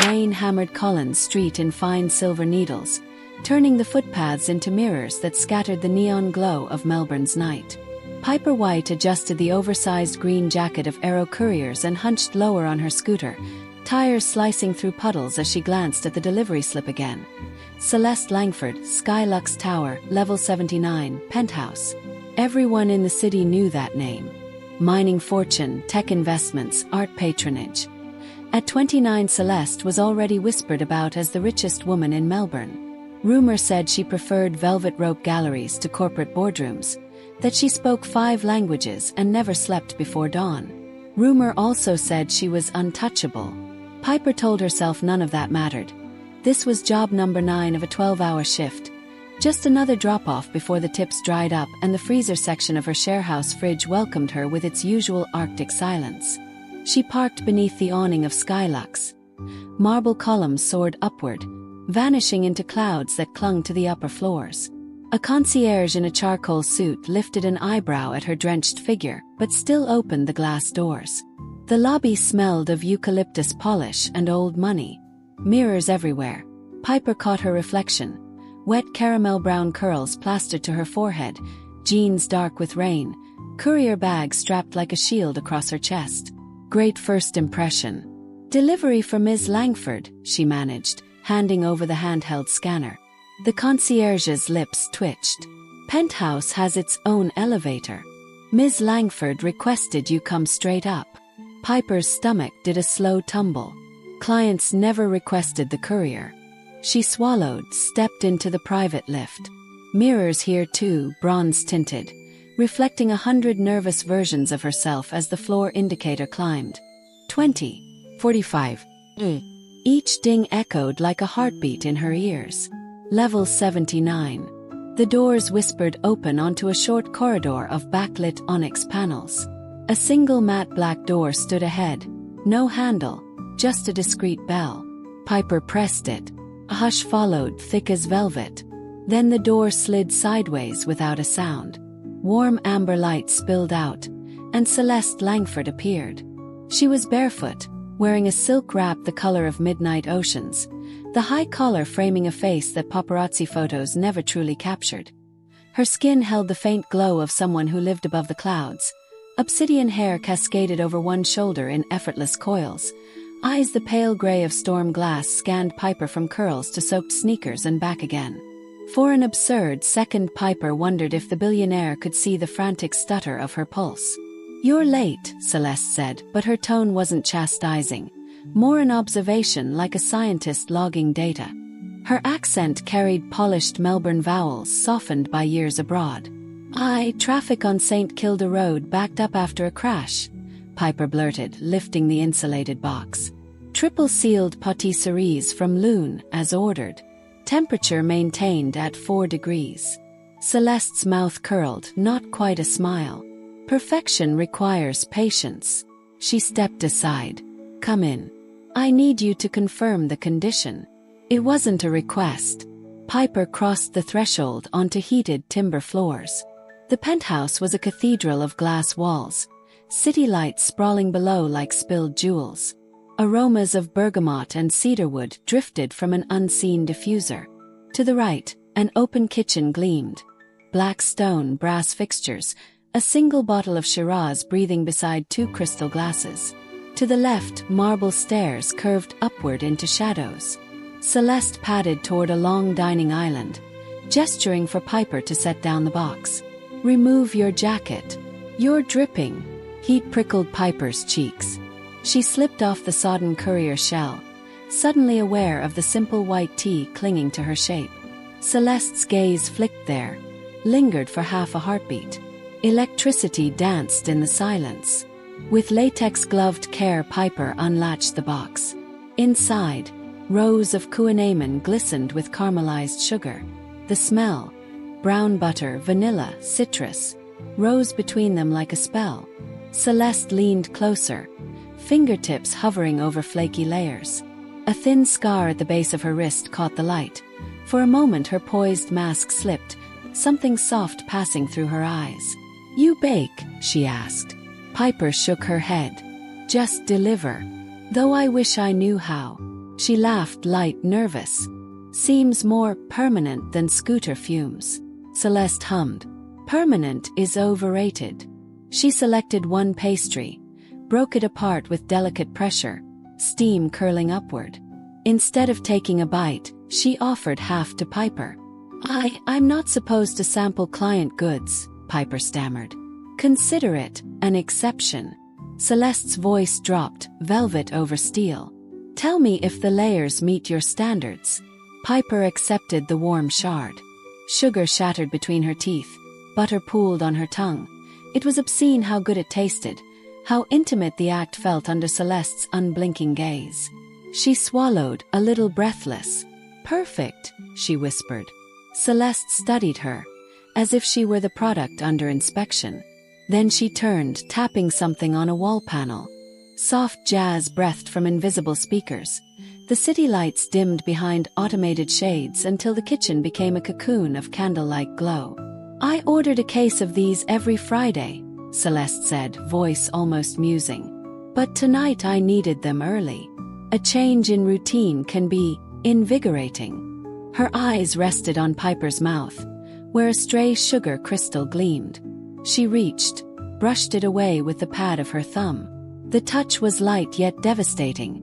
rain hammered Collins Street in fine silver needles, turning the footpaths into mirrors that scattered the neon glow of Melbourne's night. Piper White adjusted the oversized green jacket of Aero Couriers and hunched lower on her scooter, tires slicing through puddles as she glanced at the delivery slip again. Celeste Langford, Skylux Tower, Level 79, Penthouse. Everyone in the city knew that name. Mining fortune, tech investments, art patronage. At 29, Celeste was already whispered about as the richest woman in Melbourne. Rumor said she preferred velvet rope galleries to corporate boardrooms, that she spoke 5 languages and never slept before dawn. Rumor also said she was untouchable. Piper told herself none of that mattered. This was job number 9 of a 12-hour shift. Just another drop-off before the tips dried up and the freezer section of her sharehouse fridge welcomed her with its usual Arctic silence. She parked beneath the awning of Skylux. Marble columns soared upward, vanishing into clouds that clung to the upper floors. A concierge in a charcoal suit lifted an eyebrow at her drenched figure, but still opened the glass doors. The lobby smelled of eucalyptus polish and old money. Mirrors everywhere. Piper caught her reflection. Wet caramel brown curls plastered to her forehead, jeans dark with rain, courier bag strapped like a shield across her chest. Great first impression. Delivery for Ms. Langford, she managed, handing over the handheld scanner. The concierge's lips twitched. Penthouse has its own elevator. Ms. Langford requested you come straight up. Piper's stomach did a slow tumble. Clients never requested the courier. She swallowed, stepped into the private lift. Mirrors here too, bronze-tinted, reflecting 100 nervous versions of herself as the floor indicator climbed. 20, 45. Each ding echoed like a heartbeat in her ears. Level 79. The doors whispered open onto a short corridor of backlit onyx panels. A single matte black door stood ahead. No handle, just a discreet bell. Piper pressed it. A hush followed, thick as velvet. Then the door slid sideways without a sound. Warm amber light spilled out, and Celeste Langford appeared. She was barefoot, wearing a silk wrap the color of midnight oceans, the high collar framing a face that paparazzi photos never truly captured. Her skin held the faint glow of someone who lived above the clouds. Obsidian hair cascaded over one shoulder in effortless coils. Eyes the pale gray of storm glass scanned Piper from curls to soaked sneakers and back again. For an absurd second, Piper wondered if the billionaire could see the frantic stutter of her pulse. "You're late," Celeste said, but her tone wasn't chastising. More an observation, like a scientist logging data. Her accent carried polished Melbourne vowels softened by years abroad. Traffic on St. Kilda Road backed up after a crash," Piper blurted, lifting the insulated box. "Triple-sealed patisseries from Loon, as ordered. Temperature maintained at 4 degrees. Celeste's mouth curled, not quite a smile. Perfection requires patience. She stepped aside. "Come in. I need you to confirm the condition." It wasn't a request. Piper crossed the threshold onto heated timber floors. The penthouse was a cathedral of glass walls, city lights sprawling below like spilled jewels. Aromas of bergamot and cedarwood drifted from an unseen diffuser. To the right, an open kitchen gleamed. Black stone brass fixtures, a single bottle of Shiraz breathing beside 2 crystal glasses. To the left, marble stairs curved upward into shadows. Celeste padded toward a long dining island, gesturing for Piper to set down the box. "Remove your jacket. You're dripping." Heat prickled Piper's cheeks. She slipped off the sodden courier shell, suddenly aware of the simple white tee clinging to her shape. Celeste's gaze flicked there, lingered for half a heartbeat. Electricity danced in the silence. With latex-gloved care, Piper unlatched the box. Inside, rows of kouign-amann glistened with caramelized sugar. The smell, brown butter, vanilla, citrus, rose between them like a spell. Celeste leaned closer, fingertips hovering over flaky layers. A thin scar at the base of her wrist caught the light. For a moment her poised mask slipped, something soft passing through her eyes. "You bake?" she asked. Piper shook her head. "Just deliver. Though I wish I knew how." She laughed, light, nervous. Seems more permanent than scooter fumes. Celeste hummed. Permanent is overrated. She selected one pastry, broke it apart with delicate pressure, steam curling upward. Instead of taking a bite, she offered half to Piper. I'm not supposed to sample client goods, Piper stammered. Consider it an exception. Celeste's voice dropped, velvet over steel. Tell me if the layers meet your standards. Piper accepted the warm shard. Sugar shattered between her teeth, butter pooled on her tongue. It was obscene how good it tasted, how intimate the act felt under Celeste's unblinking gaze. She swallowed, a little breathless. Perfect, she whispered. Celeste studied her, as if she were the product under inspection. Then she turned, tapping something on a wall panel. Soft jazz breathed from invisible speakers. The city lights dimmed behind automated shades until the kitchen became a cocoon of candlelight glow. I ordered a case of these every Friday, Celeste said, voice almost musing. But tonight I needed them early. A change in routine can be invigorating. Her eyes rested on Piper's mouth, where a stray sugar crystal gleamed. She reached, brushed it away with the pad of her thumb. The touch was light yet devastating.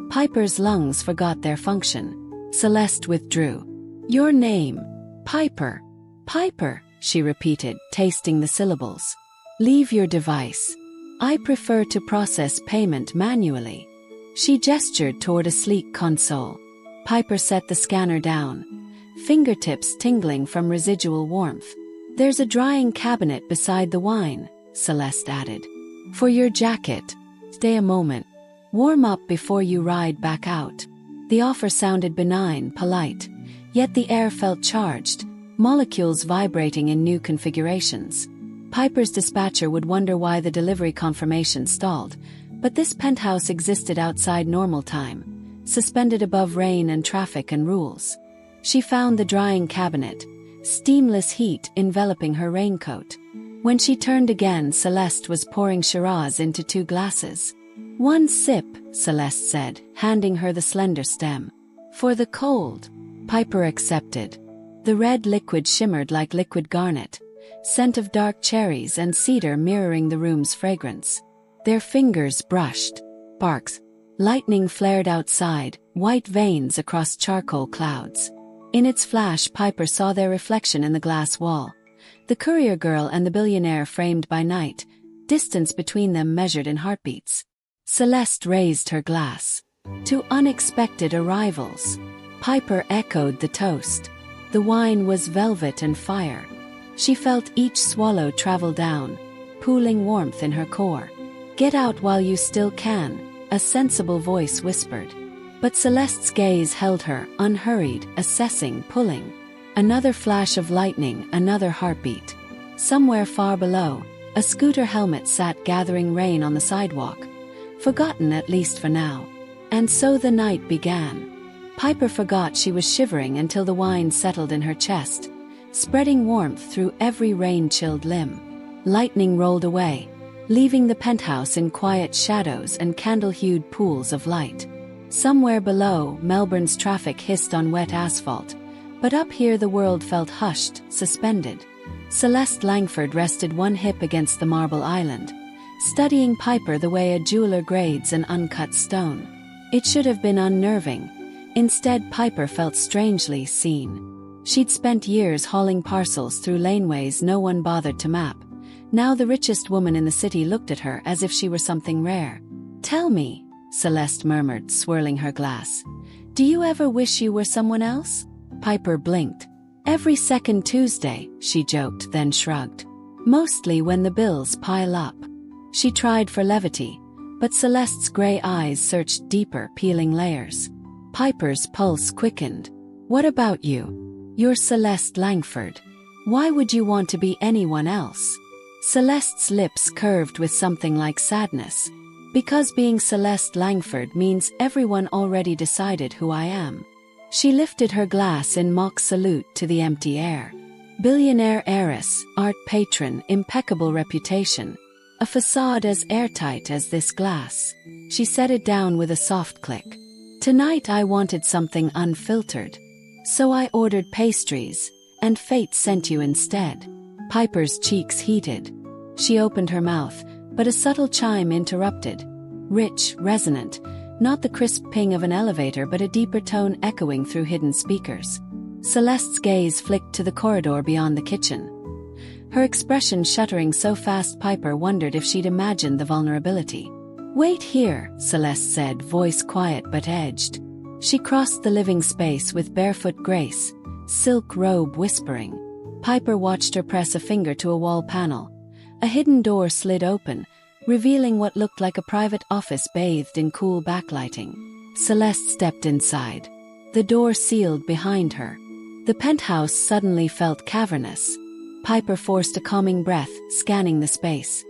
Piper's lungs forgot their function. Celeste withdrew. Your name? Piper. Piper, she repeated, tasting the syllables. Leave your device. I prefer to process payment manually. She gestured toward a sleek console. Piper set the scanner down, fingertips tingling from residual warmth. There's a drying cabinet beside the wine, Celeste added. For your jacket. Stay a moment. Warm up before you ride back out. The offer sounded benign, polite, yet the air felt charged, molecules vibrating in new configurations. Piper's dispatcher would wonder why the delivery confirmation stalled, but this penthouse existed outside normal time, suspended above rain and traffic and rules. She found the drying cabinet, steamless heat enveloping her raincoat. When she turned again, Celeste was pouring Shiraz into 2 glasses. One sip, Celeste said, handing her the slender stem. For the cold. Piper accepted. The red liquid shimmered like liquid garnet, scent of dark cherries and cedar mirroring the room's fragrance. Their fingers brushed. Sparks. Lightning flared outside, white veins across charcoal clouds. In its flash, Piper saw their reflection in the glass wall. The courier girl and the billionaire framed by night, distance between them measured in heartbeats. Celeste raised her glass. To unexpected arrivals. Piper echoed the toast. The wine was velvet and fire. She felt each swallow travel down, pooling warmth in her core. Get out while you still can, a sensible voice whispered. But Celeste's gaze held her, unhurried, assessing, pulling. Another flash of lightning, another heartbeat. Somewhere far below, a scooter helmet sat gathering rain on the sidewalk. Forgotten at least for now. And so the night began. Piper forgot she was shivering until the wine settled in her chest, spreading warmth through every rain-chilled limb. Lightning rolled away, leaving the penthouse in quiet shadows and candle-hued pools of light. Somewhere below, Melbourne's traffic hissed on wet asphalt, but up here the world felt hushed, suspended. Celeste Langford rested one hip against the marble island, studying Piper the way a jeweler grades an uncut stone. It should have been unnerving. Instead, Piper felt strangely seen. She'd spent years hauling parcels through laneways no one bothered to map. Now the richest woman in the city looked at her as if she were something rare. Tell me, Celeste murmured, swirling her glass. Do you ever wish you were someone else? Piper blinked. Every second Tuesday, she joked, then shrugged. Mostly when the bills pile up. She tried for levity, but Celeste's gray eyes searched deeper, peeling layers. Piper's pulse quickened. What about you? You're Celeste Langford. Why would you want to be anyone else? Celeste's lips curved with something like sadness. Because being Celeste Langford means everyone already decided who I am. She lifted her glass in mock salute to the empty air. Billionaire heiress, art patron, impeccable reputation. A facade as airtight as this glass. She set it down with a soft click. Tonight I wanted something unfiltered. So I ordered pastries, and fate sent you instead. Piper's cheeks heated. She opened her mouth, but a subtle chime interrupted. Rich, resonant, not the crisp ping of an elevator but a deeper tone echoing through hidden speakers. Celeste's gaze flicked to the corridor beyond the kitchen. Her expression shuttering so fast Piper wondered if she'd imagined the vulnerability. "Wait here," Celeste said, voice quiet but edged. She crossed the living space with barefoot grace, silk robe whispering. Piper watched her press a finger to a wall panel. A hidden door slid open, revealing what looked like a private office bathed in cool backlighting. Celeste stepped inside. The door sealed behind her. The penthouse suddenly felt cavernous. Piper forced a calming breath, scanning the space.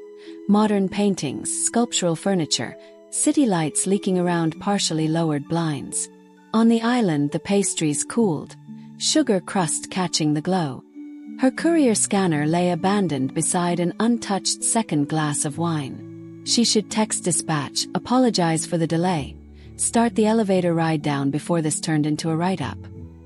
Modern paintings, sculptural furniture, city lights leaking around partially lowered blinds. On the island the pastries cooled, sugar crust catching the glow. Her courier scanner lay abandoned beside an untouched second glass of wine. She should text dispatch, apologize for the delay, start the elevator ride down before this turned into a write-up.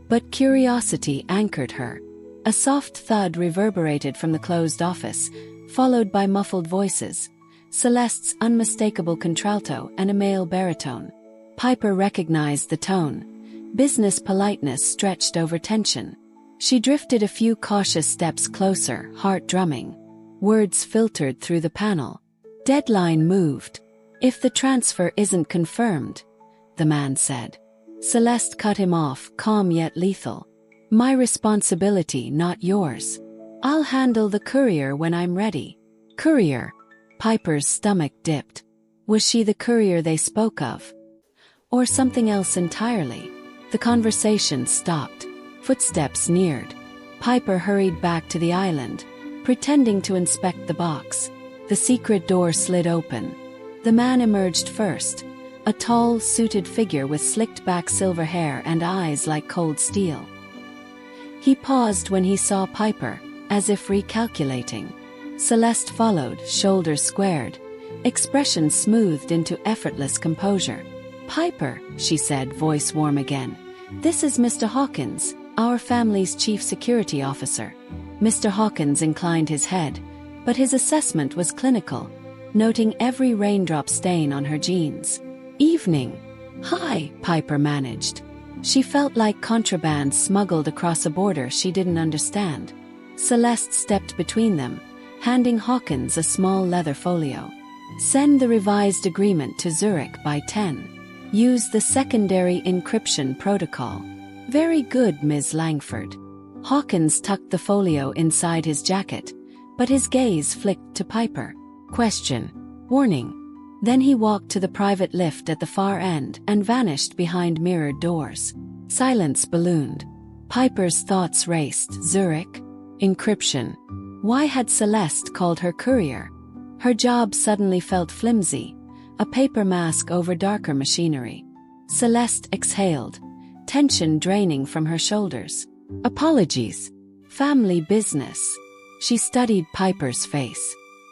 But curiosity anchored her. A soft thud reverberated from the closed office, followed by muffled voices, Celeste's unmistakable contralto and a male baritone. Piper recognized the tone. Business politeness stretched over tension. She drifted a few cautious steps closer, heart drumming. Words filtered through the panel. "Deadline moved. If the transfer isn't confirmed," the man said. Celeste cut him off, calm yet lethal. "My responsibility, not yours. I'll handle the courier when I'm ready." Courier? Piper's stomach dipped. Was she the courier they spoke of? Or something else entirely? The conversation stopped. Footsteps neared. Piper hurried back to the island, pretending to inspect the box. The secret door slid open. The man emerged first, a tall, suited figure with slicked-back silver hair and eyes like cold steel. He paused when he saw Piper, as if recalculating. Celeste followed, shoulders squared, expression smoothed into effortless composure. "Piper," she said, voice warm again. "This is Mr. Hawkins, our family's chief security officer." Mr. Hawkins inclined his head, but his assessment was clinical, noting every raindrop stain on her jeans. "Evening." "Hi," Piper managed. She felt like contraband smuggled across a border she didn't understand. Celeste stepped between them, handing Hawkins a small leather folio. "Send the revised agreement to Zurich by 10. Use the secondary encryption protocol." "Very good, Ms. Langford." Hawkins tucked the folio inside his jacket, but his gaze flicked to Piper. "Question. Warning." Then he walked to the private lift at the far end and vanished behind mirrored doors. Silence ballooned. Piper's thoughts raced. Zurich? Encryption. Why had Celeste called her courier? Her job suddenly felt flimsy, a paper mask over darker machinery. Celeste exhaled, tension draining from her shoulders. "Apologies. Family business." She studied Piper's face.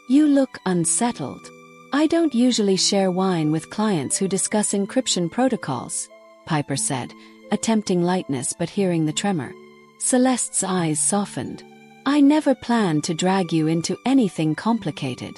"You look unsettled." "I don't usually share wine with clients who discuss encryption protocols," Piper said, attempting lightness but hearing the tremor. Celeste's eyes softened. "I never planned to drag you into anything complicated."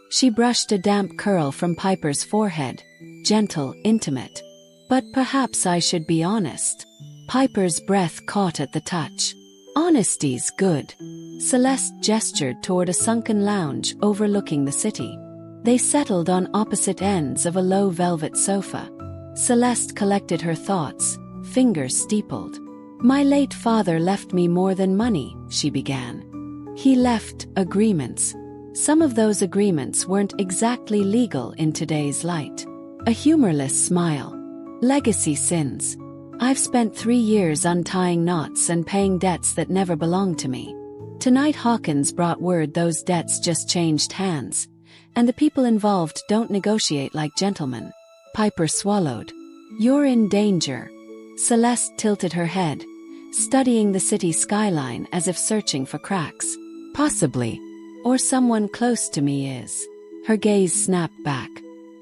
She brushed a damp curl from Piper's forehead, gentle, intimate. "But perhaps I should be honest." Piper's breath caught at the touch. "Honesty's good." Celeste gestured toward a sunken lounge overlooking the city. They settled on opposite ends of a low velvet sofa. Celeste collected her thoughts, fingers steepled. "My late father left me more than money," she began. "He left agreements. Some of those agreements weren't exactly legal in today's light." A humorless smile. "Legacy sins. I've spent 3 years untying knots and paying debts that never belonged to me." Tonight Hawkins brought word those debts just changed hands, and the people involved don't negotiate like gentlemen. Piper swallowed. "You're in danger." Celeste tilted her head, studying the city skyline as if searching for cracks. "Possibly. Or someone close to me is." Her gaze snapped back.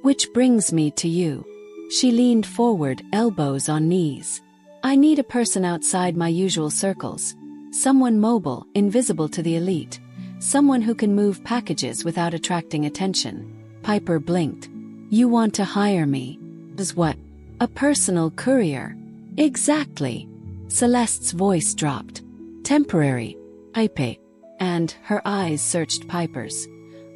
"Which brings me to you." She leaned forward, elbows on knees. I need a person outside my usual circles. Someone mobile, invisible to the elite. Someone who can move packages without attracting attention. Piper blinked. You want to hire me? As what? A personal courier. Exactly. Celeste's voice dropped. Temporary. I pay. And her eyes searched Piper's.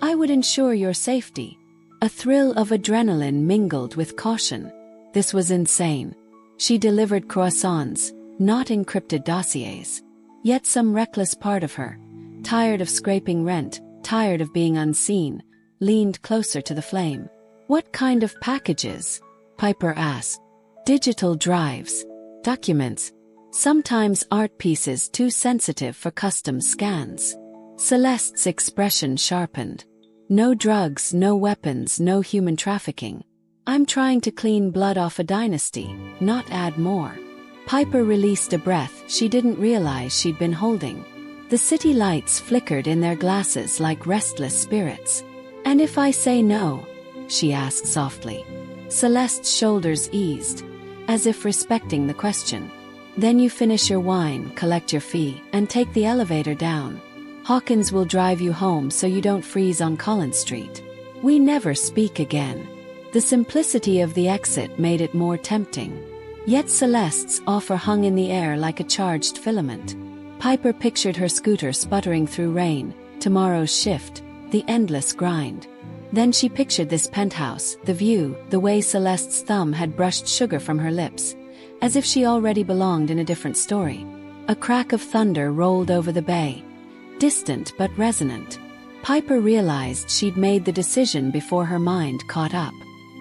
I would ensure your safety. A thrill of adrenaline mingled with caution. This was insane. She delivered croissants, not encrypted dossiers. Yet some reckless part of her, tired of scraping rent, tired of being unseen, leaned closer to the flame. What kind of packages? Piper asked. Digital drives. Documents. Sometimes art pieces too sensitive for custom scans. Celeste's expression sharpened. No drugs, no weapons, no human trafficking. I'm trying to clean blood off a dynasty, not add more. Piper released a breath she didn't realize she'd been holding. The city lights flickered in their glasses like restless spirits. And if I say no? She asked softly. Celeste's shoulders eased, as if respecting the question. Then you finish your wine, collect your fee, and take the elevator down. Hawkins will drive you home so you don't freeze on Collins Street. We never speak again. The simplicity of the exit made it more tempting. Yet Celeste's offer hung in the air like a charged filament. Piper pictured her scooter sputtering through rain, tomorrow's shift, the endless grind. Then she pictured this penthouse, the view, the way Celeste's thumb had brushed sugar from her lips, as if she already belonged in a different story. A crack of thunder rolled over the bay, distant but resonant. Piper realized she'd made the decision before her mind caught up.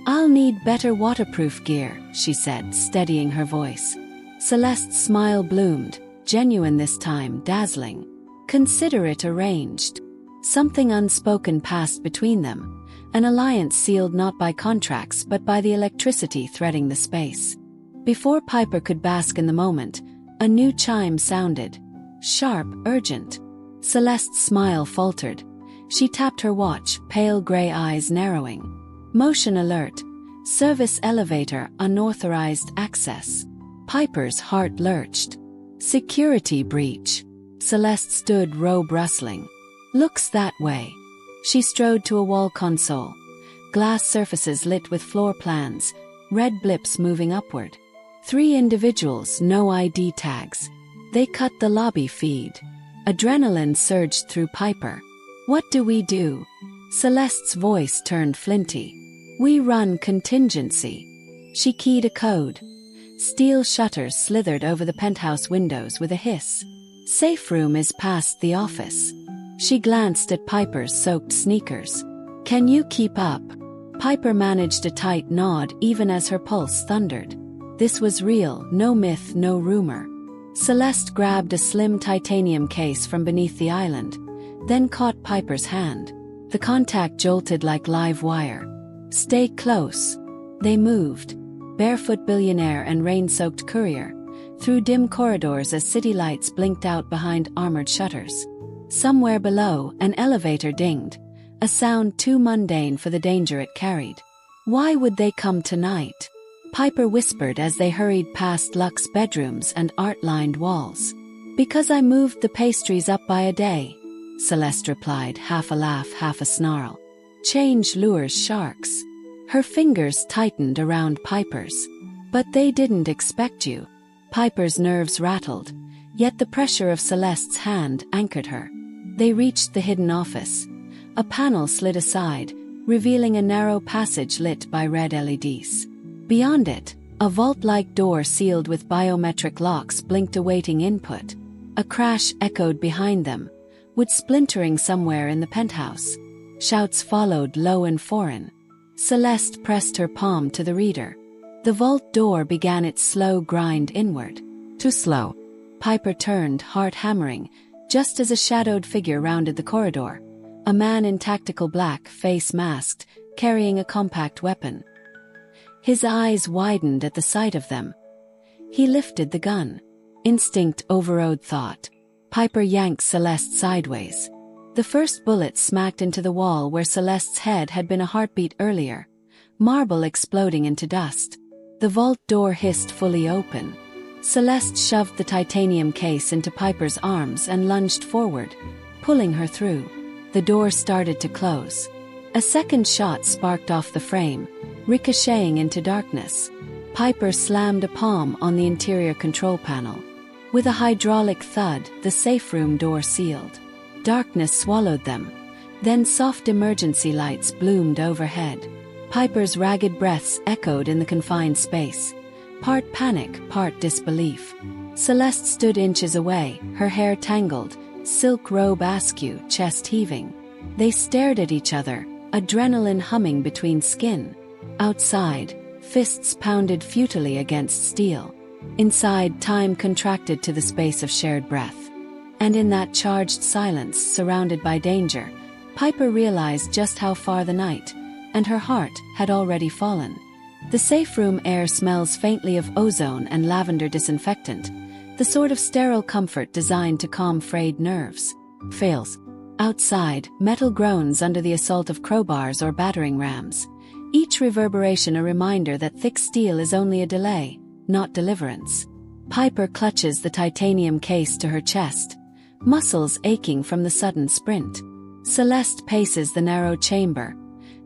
I'll need better waterproof gear, she said, steadying her voice. Celeste's smile bloomed, genuine this time, dazzling. Consider it arranged. Something unspoken passed between them, an alliance sealed not by contracts but by the electricity threading the space. Before Piper could bask in the moment, a new chime sounded. Sharp, urgent. Celeste's smile faltered. She tapped her watch, pale gray eyes narrowing. Motion alert. Service elevator, unauthorized access. Piper's heart lurched. Security breach. Celeste stood, robe rustling. Looks that way. She strode to a wall console. Glass surfaces lit with floor plans, red blips moving upward. 3 individuals, no ID tags. They cut the lobby feed. Adrenaline surged through Piper. What do we do? Celeste's voice turned flinty. We run contingency. She keyed a code. Steel shutters slithered over the penthouse windows with a hiss. Safe room is past the office. She glanced at Piper's soaked sneakers. Can you keep up? Piper managed a tight nod even as her pulse thundered. This was real, no myth, no rumor. Celeste grabbed a slim titanium case from beneath the island, then caught Piper's hand. The contact jolted like live wire. Stay close. They moved. Barefoot billionaire and rain-soaked courier, through dim corridors as city lights blinked out behind armored shutters. Somewhere below, an elevator dinged, a sound too mundane for the danger it carried. Why would they come tonight? Piper whispered as they hurried past luxe bedrooms and art-lined walls. Because I moved the pastries up by a day, Celeste replied, half a laugh, half a snarl. Change lures sharks. Her fingers tightened around Piper's. But they didn't expect you. Piper's nerves rattled, yet the pressure of Celeste's hand anchored her. They reached the hidden office. A panel slid aside, revealing a narrow passage lit by red LEDs. Beyond it, a vault-like door sealed with biometric locks blinked awaiting input. A crash echoed behind them, wood splintering somewhere in the penthouse. Shouts followed, low and foreign. Celeste pressed her palm to the reader. The vault door began its slow grind inward. Too slow. Piper turned, heart hammering, just as a shadowed figure rounded the corridor. A man in tactical black, face masked, carrying a compact weapon. His eyes widened at the sight of them. He lifted the gun. Instinct overrode thought. Piper yanked Celeste sideways. The first bullet smacked into the wall where Celeste's head had been a heartbeat earlier, marble exploding into dust. The vault door hissed fully open. Celeste shoved the titanium case into Piper's arms and lunged forward, pulling her through. The door started to close. A second shot sparked off the frame, ricocheting into darkness. Piper slammed a palm on the interior control panel. With a hydraulic thud, the safe room door sealed. Darkness swallowed them. Then soft emergency lights bloomed overhead. Piper's ragged breaths echoed in the confined space. Part panic, part disbelief. Celeste stood inches away, her hair tangled, silk robe askew, chest heaving. They stared at each other, adrenaline humming between skin. Outside, fists pounded futilely against steel. Inside, time contracted to the space of shared breath. And in that charged silence, surrounded by danger, Piper realized just how far the night, and her heart, had already fallen. The safe room air smells faintly of ozone and lavender disinfectant, the sort of sterile comfort designed to calm frayed nerves. Fails. Outside, metal groans under the assault of crowbars or battering rams, each reverberation a reminder that thick steel is only a delay, not deliverance. Piper clutches the titanium case to her chest, muscles aching from the sudden sprint. Celeste paces the narrow chamber,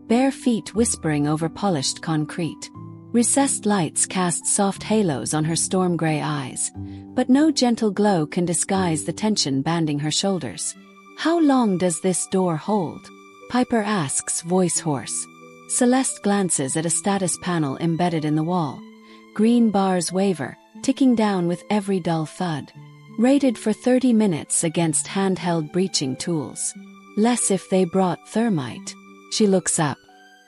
bare feet whispering over polished concrete. Recessed lights cast soft halos on her storm-gray eyes, but no gentle glow can disguise the tension banding her shoulders. "How long does this door hold?" Piper asks, voice hoarse. Celeste glances at a status panel embedded in the wall. Green bars waver, ticking down with every dull thud. Rated for 30 minutes against handheld breaching tools. Less if they brought thermite. She looks up.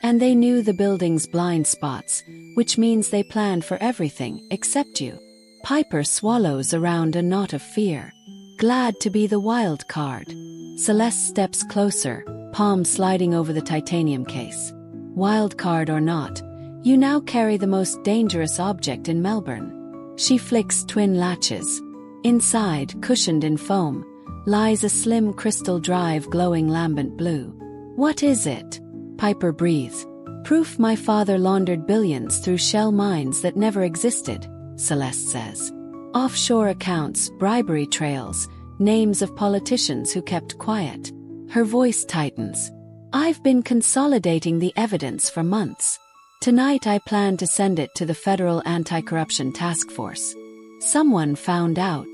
And they knew the building's blind spots, which means they planned for everything except you. Piper swallows around a knot of fear. Glad to be the wild card. Celeste steps closer, palm sliding over the titanium case. Wild card or not, you now carry the most dangerous object in Melbourne. She flicks twin latches. Inside, cushioned in foam, lies a slim crystal drive glowing lambent blue. "What is it?" Piper breathes. "Proof my father laundered billions through shell mines that never existed," Celeste says. "Offshore accounts, bribery trails, names of politicians who kept quiet." Her voice tightens. "I've been consolidating the evidence for months. Tonight I plan to send it to the Federal Anti-Corruption Task Force." Someone found out.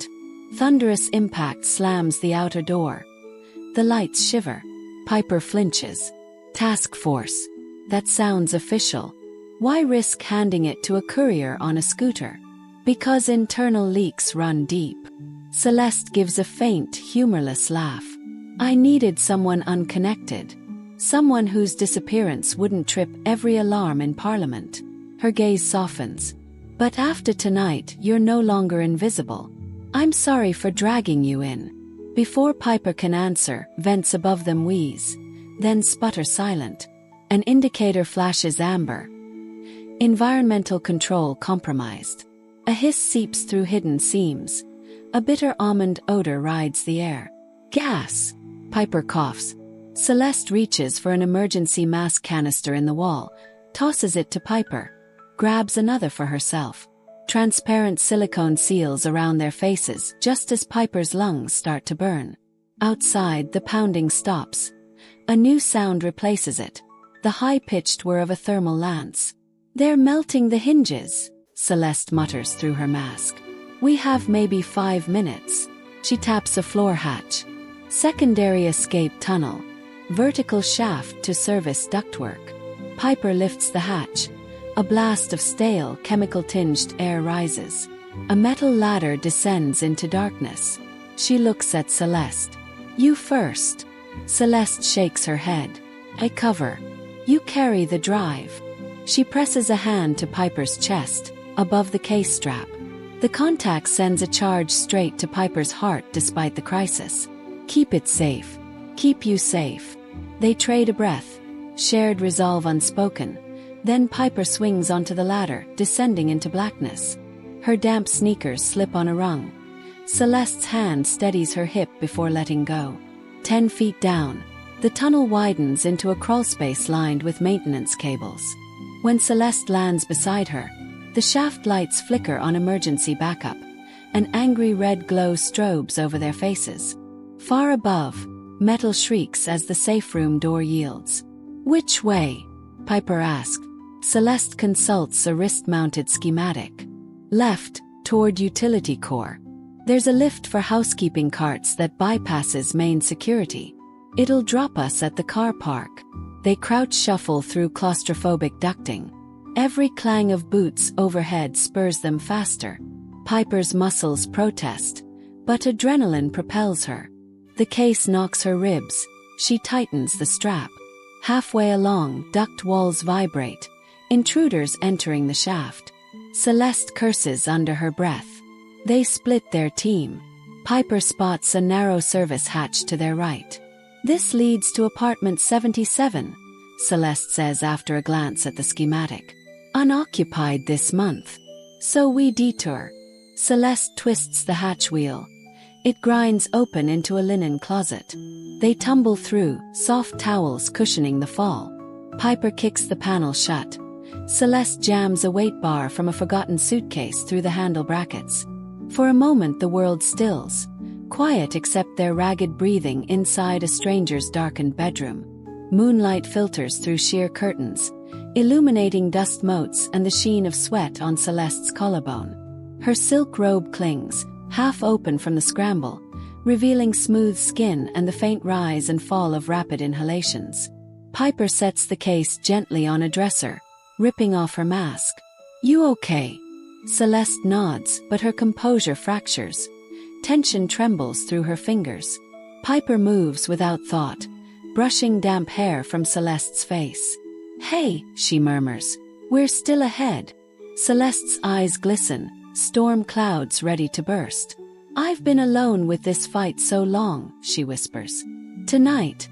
Thunderous impact slams the outer door. The lights shiver. Piper flinches. Task Force. That sounds official. Why risk handing it to a courier on a scooter? Because internal leaks run deep. Celeste gives a faint, humorless laugh. "I needed someone unconnected. Someone whose disappearance wouldn't trip every alarm in Parliament." Her gaze softens. "But after tonight, you're no longer invisible. I'm sorry for dragging you in." Before Piper can answer, vents above them wheeze, then sputter silent. An indicator flashes amber. Environmental control compromised. A hiss seeps through hidden seams. A bitter almond odor rides the air. "Gas!" Piper coughs. Celeste reaches for an emergency mask canister in the wall, tosses it to Piper, grabs another for herself. Transparent silicone seals around their faces just as Piper's lungs start to burn. Outside, the pounding stops. A new sound replaces it. The high-pitched whir of a thermal lance. "They're melting the hinges," Celeste mutters through her mask. "We have maybe 5 minutes." She taps a floor hatch. Secondary escape tunnel. Vertical shaft to service ductwork. Piper lifts the hatch. A blast of stale, chemical-tinged air rises. A metal ladder descends into darkness. She looks at Celeste. "You first." Celeste shakes her head. "I cover. You carry the drive." She presses a hand to Piper's chest, above the case strap. The contact sends a charge straight to Piper's heart despite the crisis. "Keep it safe. Keep you safe." They trade a breath. Shared resolve unspoken. Then Piper swings onto the ladder, descending into blackness. Her damp sneakers slip on a rung. Celeste's hand steadies her hip before letting go. 10 feet down, the tunnel widens into a crawlspace lined with maintenance cables. When Celeste lands beside her, The shaft lights flicker on emergency backup. An angry red glow strobes over their faces. Far above, metal shrieks as the safe room door yields. "Which way?" Piper asked. Celeste consults a wrist-mounted schematic. "Left, toward utility core. There's a lift for housekeeping carts that bypasses main security. It'll drop us at the car park." They crouch shuffle through claustrophobic ducting. Every clang of boots overhead spurs them faster. Piper's muscles protest, but adrenaline propels her. The case knocks her ribs. She tightens the strap. Halfway along, duct walls vibrate. Intruders entering the shaft. Celeste curses under her breath. They split their team. Piper spots a narrow service hatch to their right. "This leads to apartment 77, Celeste says after a glance at the schematic. "Unoccupied this month. So we detour." Celeste twists the hatch wheel. It grinds open into a linen closet. They tumble through, soft towels cushioning the fall. Piper kicks the panel shut. Celeste jams a weight bar from a forgotten suitcase through the handle brackets. For a moment the world stills, quiet except their ragged breathing inside a stranger's darkened bedroom. Moonlight filters through sheer curtains, illuminating dust motes and the sheen of sweat on Celeste's collarbone. Her silk robe clings, half open from the scramble, revealing smooth skin and the faint rise and fall of rapid inhalations. Piper sets the case gently on a dresser, ripping off her mask. "You okay?" Celeste nods, but her composure fractures. Tension trembles through her fingers. Piper moves without thought, brushing damp hair from Celeste's face. "Hey," she murmurs, "we're still ahead." Celeste's eyes glisten, storm clouds ready to burst. "I've been alone with this fight so long," she whispers. "Tonight,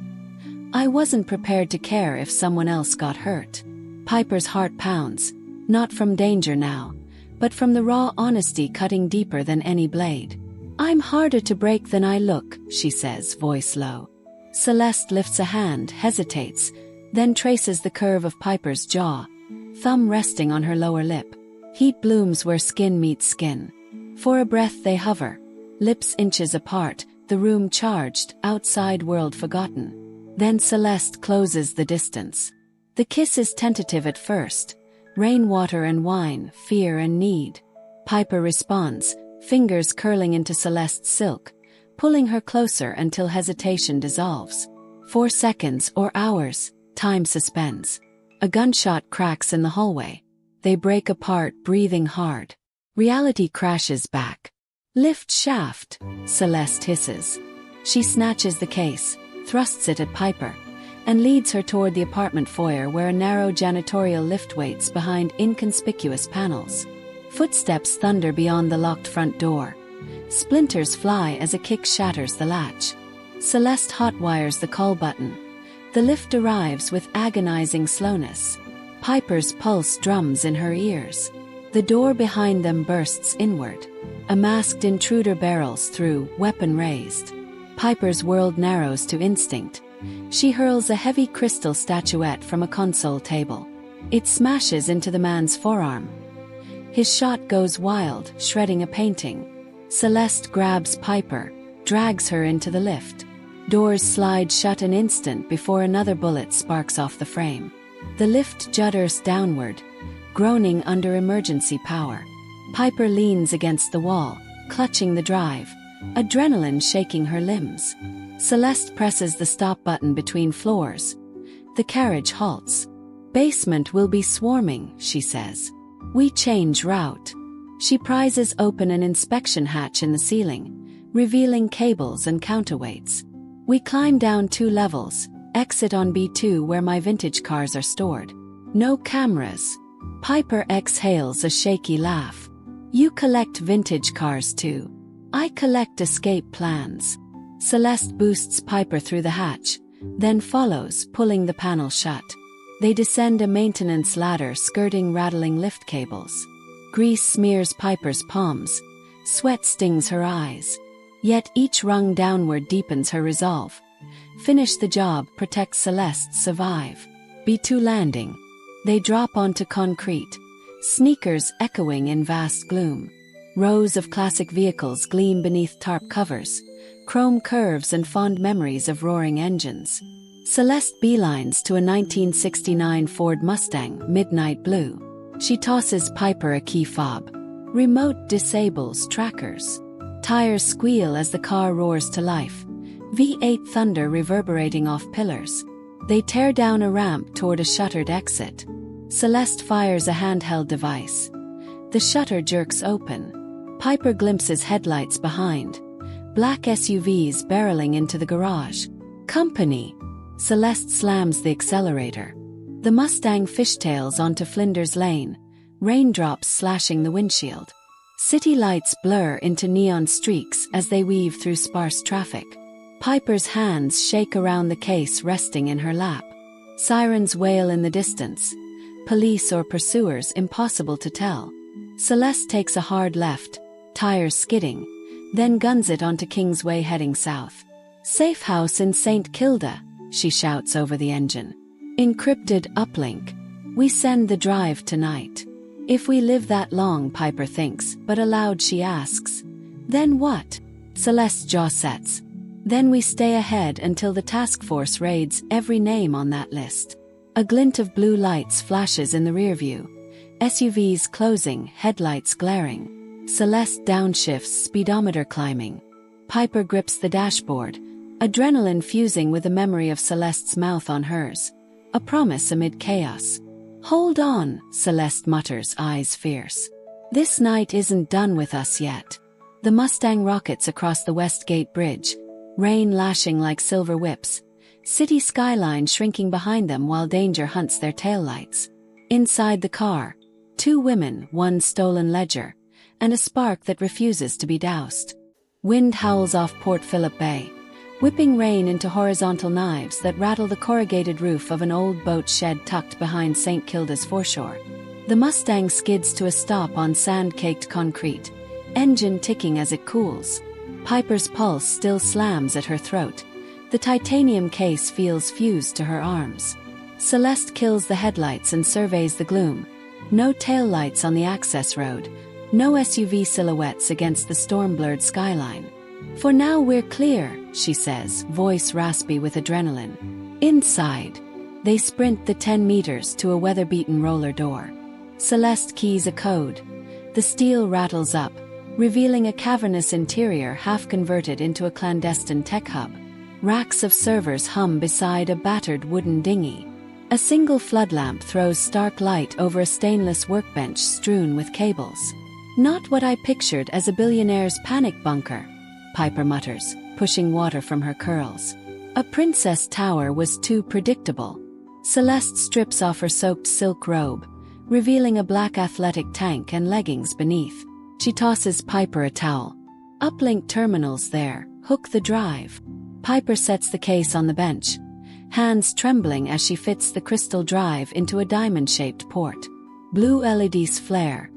I wasn't prepared to care if someone else got hurt." Piper's heart pounds, not from danger now, but from the raw honesty cutting deeper than any blade. "I'm harder to break than I look," she says, voice low. Celeste lifts a hand, hesitates, then traces the curve of Piper's jaw, thumb resting on her lower lip. Heat blooms where skin meets skin. For a breath they hover, lips inches apart, the room charged, outside world forgotten. Then Celeste closes the distance. The kiss is tentative at first. Rainwater and wine, fear and need. Piper responds, fingers curling into Celeste's silk, pulling her closer until hesitation dissolves. 4 seconds or hours, time suspends. A gunshot cracks in the hallway. They break apart, breathing hard. Reality crashes back. "Lift shaft," Celeste hisses. She snatches the case, thrusts it at Piper, and leads her toward the apartment foyer where a narrow janitorial lift waits behind inconspicuous panels. Footsteps thunder beyond the locked front door. Splinters fly as a kick shatters the latch. Celeste hotwires the call button. The lift arrives with agonizing slowness. Piper's pulse drums in her ears. The door behind them bursts inward. A masked intruder barrels through, weapon raised. Piper's world narrows to instinct. She hurls a heavy crystal statuette from a console table. It smashes into the man's forearm. His shot goes wild, shredding a painting. Celeste grabs Piper, drags her into the lift. Doors slide shut an instant before another bullet sparks off the frame. The lift judders downward, groaning under emergency power. Piper leans against the wall, clutching the drive, adrenaline shaking her limbs. Celeste presses the stop button between floors. The carriage halts. "Basement will be swarming," she says. "We change route." She prizes open an inspection hatch in the ceiling, revealing cables and counterweights. "We climb down 2 levels, exit on B2 where my vintage cars are stored. No cameras." Piper exhales a shaky laugh. "You collect vintage cars too." "I collect escape plans." Celeste boosts Piper through the hatch, then follows, pulling the panel shut. They descend a maintenance ladder skirting rattling lift cables. Grease smears Piper's palms. Sweat stings her eyes. Yet each rung downward deepens her resolve. Finish the job, protect Celeste, survive. B2 landing. They drop onto concrete. sneakers echoing in vast gloom. Rows of classic vehicles gleam beneath tarp covers, chrome curves and fond memories of roaring engines. Celeste beelines to a 1969 Ford Mustang, midnight blue. She tosses Piper a key fob. Remote disables trackers. Tires squeal as the car roars to life. V8 thunder reverberating off pillars. They tear down a ramp toward a shuttered exit. Celeste fires a handheld device. The shutter jerks open. Piper glimpses headlights behind. Black SUVs barreling into the garage. Company. Celeste slams the accelerator. The Mustang fishtails onto Flinders Lane, raindrops slashing the windshield. City lights blur into neon streaks as they weave through sparse traffic. Piper's hands shake around the case resting in her lap. Sirens wail in the distance. Police or pursuers impossible to tell. Celeste takes a hard left, tires skidding, then guns it onto Kingsway heading south. Safe house in St. Kilda, she shouts over the engine. Encrypted uplink. We send the drive tonight. If we live that long, Piper thinks, but aloud she asks. Then what? Celeste's jaw sets. Then we stay ahead until the task force raids every name on that list. A glint of blue lights flashes in the rearview. SUVs closing, headlights glaring. Celeste downshifts, speedometer climbing. Piper grips the dashboard, adrenaline fusing with the memory of Celeste's mouth on hers. A promise amid chaos. Hold on, Celeste mutters, eyes fierce. This night isn't done with us yet. The Mustang rockets across the Westgate Bridge, rain lashing like silver whips, city skyline shrinking behind them while danger hunts their taillights. Inside the car, two women, one stolen ledger, and a spark that refuses to be doused. Wind howls off Port Phillip Bay, whipping rain into horizontal knives that rattle the corrugated roof of an old boat shed tucked behind St. Kilda's foreshore. The Mustang skids to a stop on sand-caked concrete, engine ticking as it cools. Piper's pulse still slams at her throat. The titanium case feels fused to her arms. Celeste kills the headlights and surveys the gloom. No taillights on the access road, no SUV silhouettes against the storm-blurred skyline. For now we're clear, she says, voice raspy with adrenaline. Inside. They sprint the 10 meters to a weather-beaten roller door. Celeste keys a code. The steel rattles up, revealing a cavernous interior half-converted into a clandestine tech hub. Racks of servers hum beside a battered wooden dinghy. A single floodlamp throws stark light over a stainless workbench strewn with cables. Not what I pictured as a billionaire's panic bunker, Piper mutters, pushing water from her curls. A princess tower was too predictable. Celeste strips off her soaked silk robe, revealing a black athletic tank and leggings beneath. She tosses Piper a towel. Uplink terminals there, hook the drive. Piper sets the case on the bench, hands trembling as she fits the crystal drive into a diamond-shaped port. Blue LEDs flare.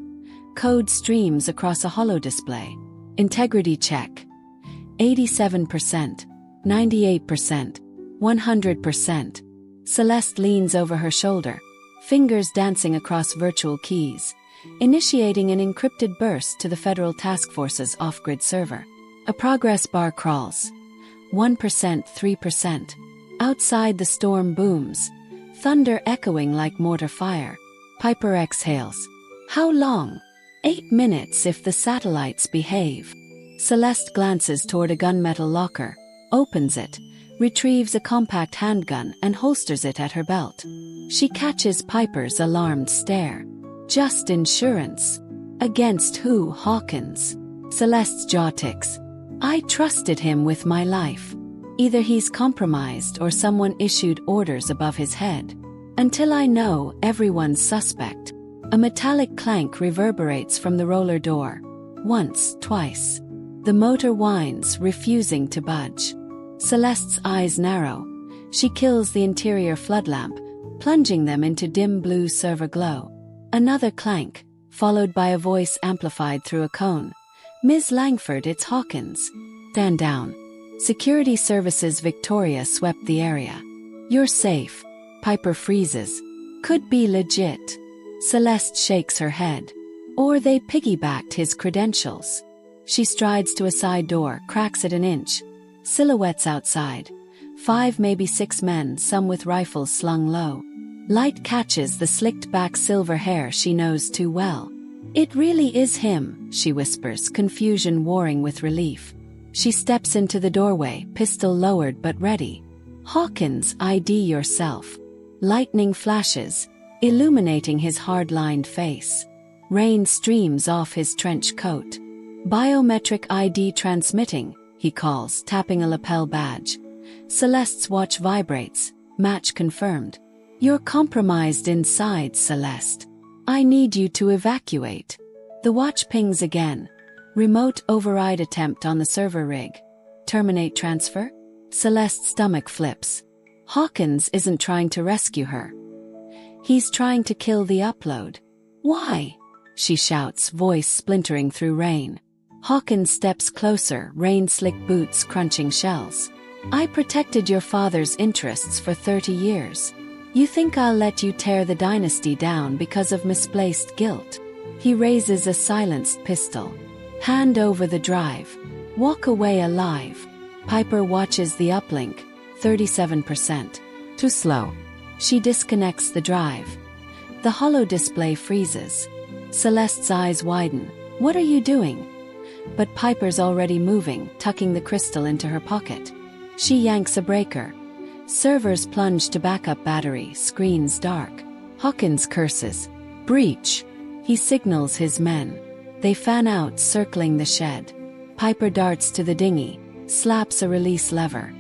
Code streams across a holo display. Integrity check. 87%, 98%, 100%. Celeste leans over her shoulder, fingers dancing across virtual keys, initiating an encrypted burst to the Federal Task Force's off-grid server. A progress bar crawls. 1%, 3%. Outside the storm booms, thunder echoing like mortar fire. Piper exhales. How long? 8 minutes if the satellites behave. Celeste glances toward a gunmetal locker, opens it, retrieves a compact handgun and holsters it at her belt. She catches Piper's alarmed stare. Just insurance. Against who, Hawkins? Celeste's jaw ticks. I trusted him with my life. Either he's compromised or someone issued orders above his head. Until I know, everyone's suspect. A metallic clank reverberates from the roller door. Once, twice. The motor whines, refusing to budge. Celeste's eyes narrow. She kills the interior floodlamp, plunging them into dim blue server glow. Another clank, followed by a voice amplified through a cone. Ms. Langford, it's Hawkins. Stand down. Security Services Victoria swept the area. You're safe. Piper freezes. Could be legit. Celeste shakes her head. Or they piggybacked his credentials. She strides to a side door, cracks it an inch. Silhouettes outside. 5, maybe 6 men, some with rifles slung low. Light catches the slicked-back silver hair she knows too well. "It really is him," she whispers, confusion warring with relief. She steps into the doorway, pistol lowered but ready. "Hawkins, ID yourself." Lightning flashes, illuminating his hard-lined face. Rain streams off his trench coat. "Biometric ID transmitting," he calls, tapping a lapel badge. Celeste's watch vibrates. Match confirmed. "You're compromised inside, Celeste. I need you to evacuate." The watch pings again. Remote override attempt on the server rig. Terminate transfer? Celeste's stomach flips. Hawkins isn't trying to rescue her. He's trying to kill the upload. "Why?" she shouts, voice splintering through rain. Hawkins steps closer, rain-slick boots crunching shells. "I protected your father's interests for 30 years. You think I'll let you tear the dynasty down because of misplaced guilt?" He raises a silenced pistol. "Hand over the drive. Walk away alive." Piper watches the uplink. 37%. Too slow. She disconnects the drive. The holo display freezes. Celeste's eyes widen. "What are you doing?" But Piper's already moving, tucking the crystal into her pocket. She yanks a breaker. Servers plunge to backup battery, screens dark. Hawkins curses. "Breach." He signals his men. They fan out, circling the shed. Piper darts to the dinghy, slaps a release lever.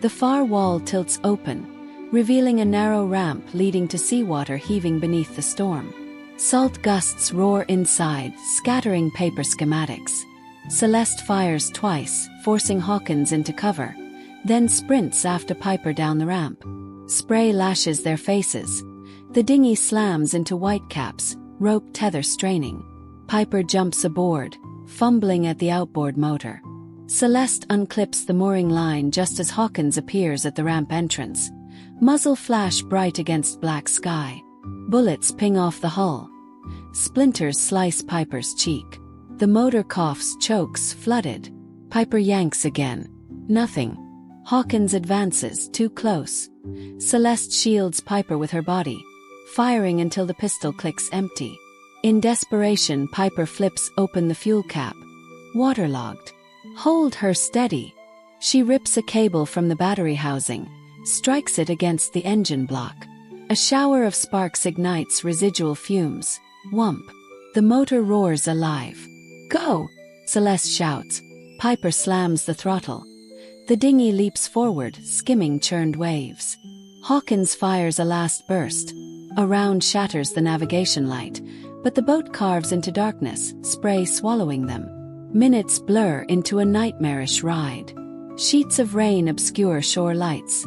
The far wall tilts open, revealing a narrow ramp leading to seawater heaving beneath the storm. Salt gusts roar inside, scattering paper schematics. Celeste fires twice, forcing Hawkins into cover, then sprints after Piper down the ramp. Spray lashes their faces. The dinghy slams into whitecaps, rope tether straining. Piper jumps aboard, fumbling at the outboard motor. Celeste unclips the mooring line just as Hawkins appears at the ramp entrance. Muzzle flash bright against black sky. Bullets ping off the hull. Splinters slice Piper's cheek. The motor coughs, chokes, flooded. Piper yanks again. Nothing. Hawkins advances, too close. Celeste shields Piper with her body, firing until the pistol clicks empty. In desperation, Piper flips open the fuel cap. Waterlogged. "Hold her steady." She rips a cable from the battery housing, strikes it against the engine block. A shower of sparks ignites residual fumes. Whump. The motor roars alive. "Go!" Celeste shouts. Piper slams the throttle. The dinghy leaps forward, skimming churned waves. Hawkins fires a last burst. A round shatters the navigation light, but the boat carves into darkness, spray swallowing them. Minutes blur into a nightmarish ride. Sheets of rain obscure shore lights.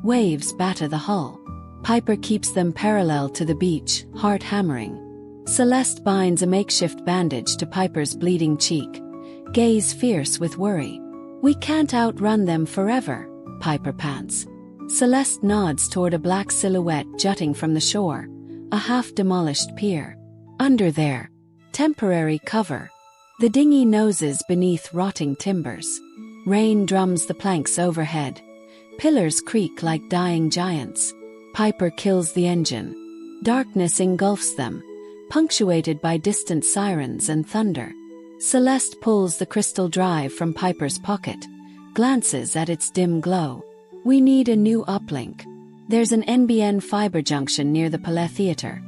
Waves batter the hull. Piper keeps them parallel to the beach, heart hammering. Celeste binds a makeshift bandage to Piper's bleeding cheek, gaze fierce with worry. "We can't outrun them forever," Piper pants. Celeste nods toward a black silhouette jutting from the shore, a half-demolished pier. Under there, temporary cover. The dinghy noses beneath rotting timbers. Rain drums the planks overhead. Pillars creak like dying giants. Piper kills the engine. Darkness engulfs them, punctuated by distant sirens and thunder. Celeste pulls the crystal drive from Piper's pocket, glances at its dim glow. "We need a new uplink. There's an NBN fiber junction near the Palais Theatre.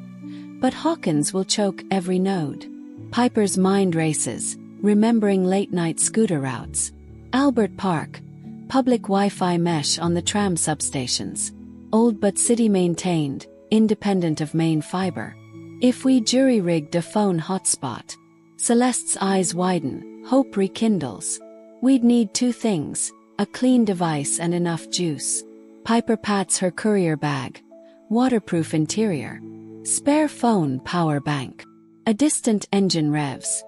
But Hawkins will choke every node." Piper's mind races, remembering late-night scooter routes. Albert Park, public Wi-Fi mesh on the tram substations. Old but city-maintained, independent of main fiber. If we jury-rigged a phone hotspot. Celeste's eyes widen, hope rekindles. "We'd need 2 things, a clean device and enough juice." Piper pats her courier bag. Waterproof interior. Spare phone power bank. A distant engine revs.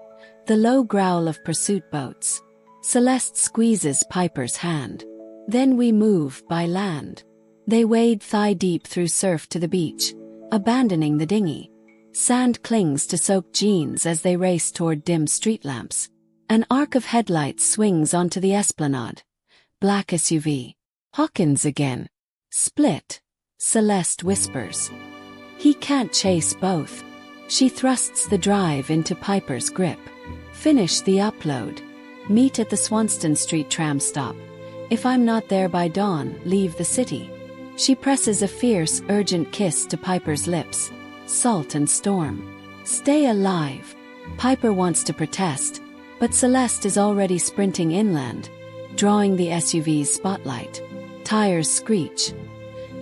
The low growl of pursuit boats. Celeste squeezes Piper's hand. "Then we move by land." They wade thigh-deep through surf to the beach, abandoning the dinghy. Sand clings to soaked jeans as they race toward dim street lamps. An arc of headlights swings onto the esplanade. Black SUV. Hawkins again. Split. Celeste whispers. He can't chase both. She thrusts the drive into Piper's grip. Finish the upload. Meet at the Swanston Street tram stop. If I'm not there by dawn, leave the city. She presses a fierce, urgent kiss to Piper's lips. Salt and storm. Stay alive. Piper wants to protest, but Celeste is already sprinting inland, drawing the SUV's spotlight. Tires screech.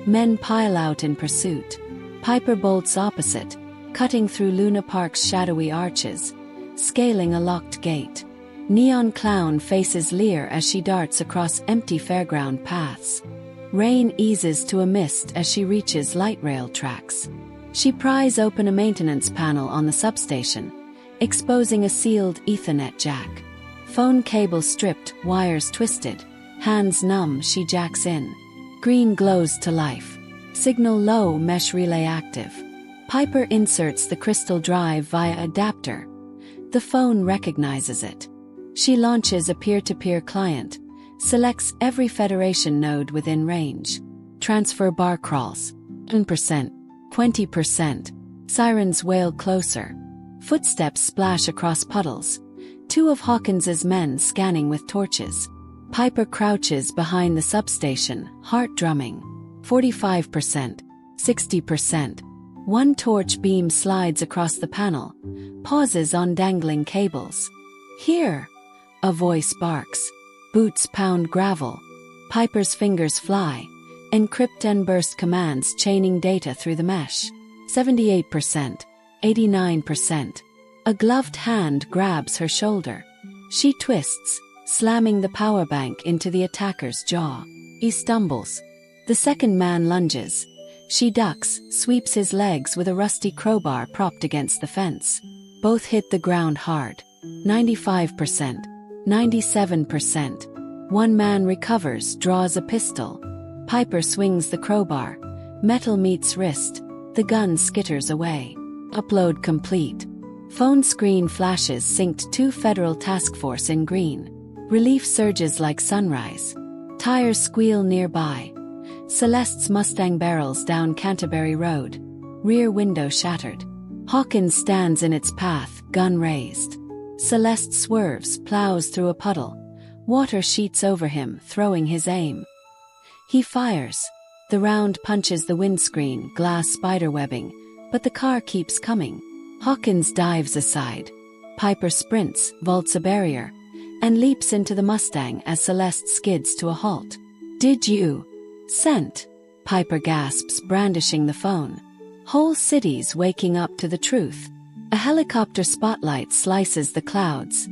Men pile out in pursuit. Piper bolts opposite, cutting through Luna Park's shadowy arches, scaling a locked gate. Neon Clown faces Lear as she darts across empty fairground paths. Rain eases to a mist as she reaches light rail tracks. She pries open a maintenance panel on the substation, exposing a sealed Ethernet jack. Phone cable stripped, wires twisted. Hands numb, she jacks in. Green glows to life. Signal low, mesh relay active. Piper inserts the crystal drive via adapter. The phone recognizes it. She launches a peer-to-peer client, selects every Federation node within range. Transfer bar crawls. 10%, 20%. Sirens wail closer. Footsteps splash across puddles. Two of Hawkins's men scanning with torches. Piper crouches behind the substation, heart drumming. 45%, 60%. One torch beam slides across the panel, pauses on dangling cables. Here! A voice barks. Boots pound gravel. Piper's fingers fly. Encrypt and burst commands chaining data through the mesh. 78%, 89%. A gloved hand grabs her shoulder. She twists, slamming the power bank into the attacker's jaw. He stumbles. The second man lunges. She ducks, sweeps his legs with a rusty crowbar propped against the fence. Both hit the ground hard. 95%, 97%. One man recovers, draws a pistol. Piper swings the crowbar. Metal meets wrist. The gun skitters away. Upload complete. Phone screen flashes synced to Federal Task Force in green. Relief surges like sunrise. Tires squeal nearby. Celeste's Mustang barrels down Canterbury Road. Rear window shattered. Hawkins stands in its path, gun raised. Celeste swerves, plows through a puddle. Water sheets over him, throwing his aim. He fires. The round punches the windscreen, glass spiderwebbing, but the car keeps coming. Hawkins dives aside. Piper sprints, vaults a barrier, and leaps into the Mustang as Celeste skids to a halt. Did you? Scent? Piper gasps, brandishing the phone. Whole cities waking up to the truth. A helicopter spotlight slices the clouds.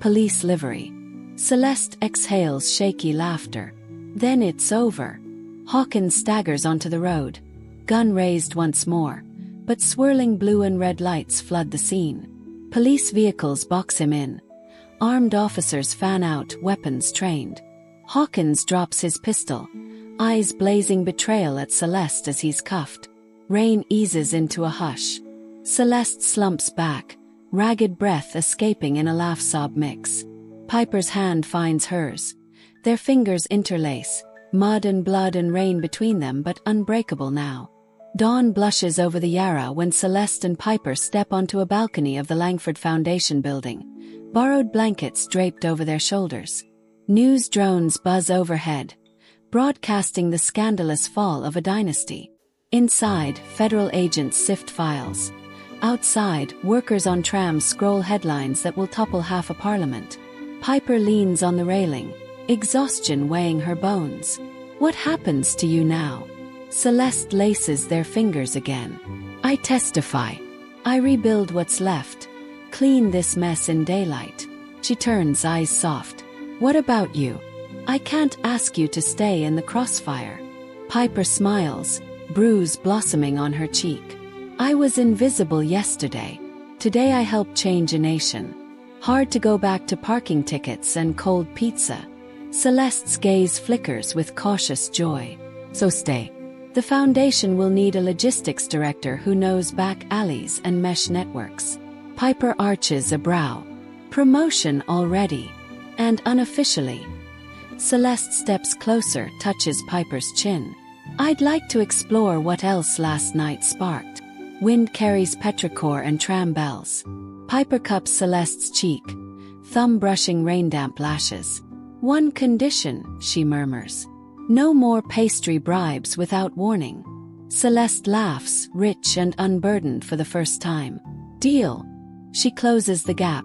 Police livery. Celeste exhales shaky laughter. Then it's over. Hawkins staggers onto the road. Gun raised once more, but swirling blue and red lights flood the scene. Police vehicles box him in. Armed officers fan out, weapons trained. Hawkins drops his pistol, eyes blazing betrayal at Celeste as he's cuffed. Rain eases into a hush. Celeste slumps back, ragged breath escaping in a laugh-sob mix. Piper's hand finds hers. Their fingers interlace, mud and blood and rain between them but unbreakable now. Dawn blushes over the Yarra when Celeste and Piper step onto a balcony of the Langford Foundation building, borrowed blankets draped over their shoulders. News drones buzz overhead, broadcasting the scandalous fall of a dynasty. Inside, federal agents sift files. Outside, workers on trams scroll headlines that will topple half a parliament. Piper leans on the railing, exhaustion weighing her bones. What happens to you now? Celeste laces their fingers again. I testify. I rebuild what's left. Clean this mess in daylight. She turns, eyes soft. What about you? I can't ask you to stay in the crossfire. Piper smiles, bruise blossoming on her cheek. I was invisible yesterday. Today I helped change a nation. Hard to go back to parking tickets and cold pizza. Celeste's gaze flickers with cautious joy. So stay. The foundation will need a logistics director who knows back alleys and mesh networks. Piper arches a brow. Promotion already. And unofficially. Celeste steps closer, touches Piper's chin. I'd like to explore what else last night sparked. Wind carries petrichor and tram bells. Piper cups Celeste's cheek, thumb brushing raindamp lashes. One condition, she murmurs. No more pastry bribes without warning. Celeste laughs, rich and unburdened for the first time. Deal. She closes the gap.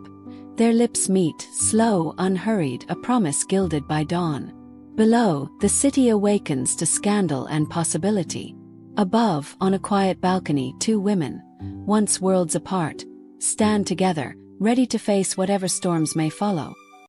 Their lips meet, slow, unhurried, a promise gilded by dawn. Below, the city awakens to scandal and possibility. Above, on a quiet balcony, two women, once worlds apart, stand together, ready to face whatever storms may follow.